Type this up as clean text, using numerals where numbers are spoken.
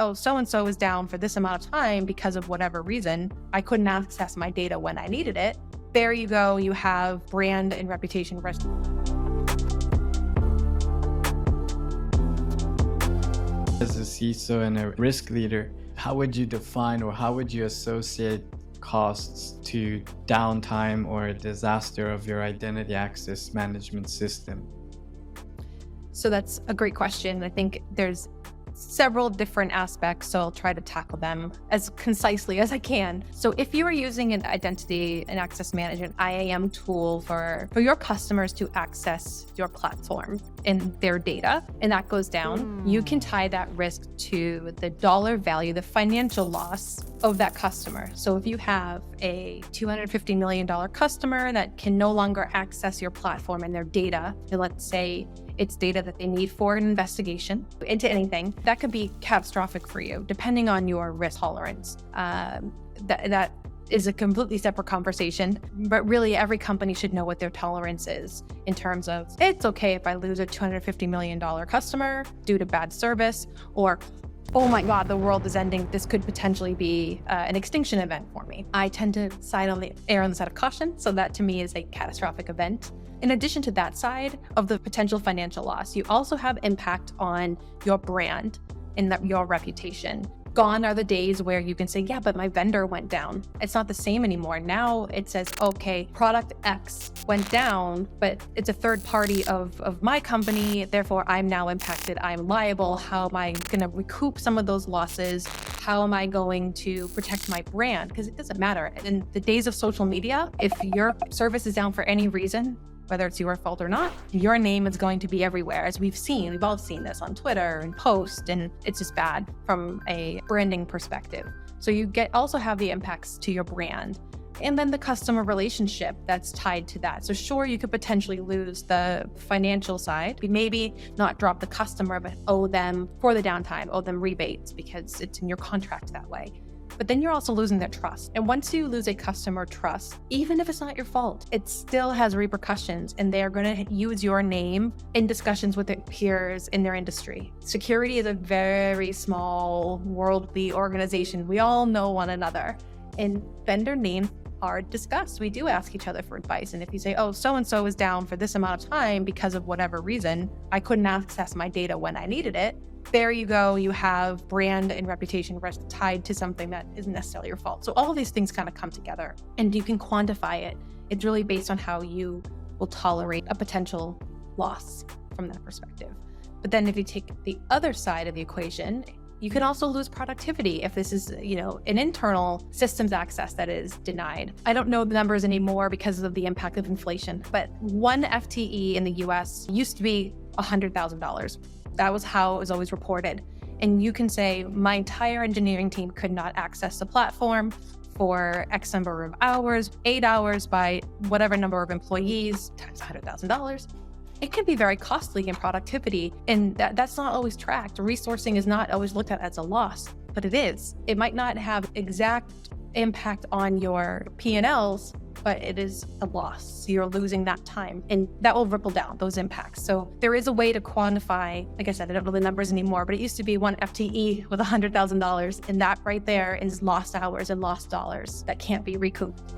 Oh, so-and-so is down for this amount of time because of whatever reason. I couldn't access my data when I needed it. There you go. You have brand and reputation risk. As a CISO and a risk leader, how would you define or how would you associate costs to downtime or a disaster of your identity access management system? So that's a great question. I think there's several different aspects, so I'll try to tackle them as concisely as I can. So if you are using an identity and access management IAM tool for your customers to access your platform and their data, and that goes down, you can tie that risk to the dollar value, the financial loss of that customer. So if you have a $250 million customer that can no longer access your platform and their data, and let's say it's data that they need for an investigation into anything, that could be catastrophic for you, depending on your risk tolerance. That is a completely separate conversation, but really every company should know what their tolerance is in terms of, it's okay if I lose a $250 million customer due to bad service, or oh my God, the world is ending. This could potentially be an extinction event for me. I tend to err on the side of caution, so that to me is a catastrophic event. In addition to that side of the potential financial loss, you also have impact on your brand and your reputation. Gone are the days where you can say, yeah, but my vendor went down. It's not the same anymore. Now it says, okay, product X went down, but it's a third party of my company. Therefore, I'm now impacted. I'm liable. How am I going to recoup some of those losses? How am I going to protect my brand? Because it doesn't matter. In the days of social media, if your service is down for any reason, whether it's your fault or not, your name is going to be everywhere. As we've all seen this on Twitter and post, and it's just bad from a branding perspective. So you also have the impacts to your brand, and then the customer relationship that's tied to that. So sure, you could potentially lose the financial side, maybe not drop the customer, but owe them for the downtime, owe them rebates because it's in your contract that way. But then you're also losing their trust. And once you lose a customer trust, even if it's not your fault, it still has repercussions, and they are going to use your name in discussions with their peers in their industry. Security is a very small, worldly organization. We all know one another, and vendor names are discussed. We do ask each other for advice. And if you say, oh, so-and-so is down for this amount of time because of whatever reason, I couldn't access my data when I needed it. There you go. You have brand and reputation risk tied to something that isn't necessarily your fault. So all of these things kind of come together, and you can quantify it. It's really based on how you will tolerate a potential loss from that perspective. But then if you take the other side of the equation, you can also lose productivity if this is, an internal systems access that is denied. I don't know the numbers anymore because of the impact of inflation, but one FTE in the US used to be $100,000. That was how it was always reported. And you can say, my entire engineering team could not access the platform for X number of hours, 8 hours by whatever number of employees, times $100,000. It can be very costly in productivity, and that's not always tracked. Resourcing is not always looked at as a loss, but it is. It might not have exact impact on your P&Ls, but it is a loss. You're losing that time, and that will ripple down those impacts. So there is a way to quantify, like I said, I don't know the numbers anymore, but it used to be one FTE with $100,000, and that right there is lost hours and lost dollars that can't be recouped.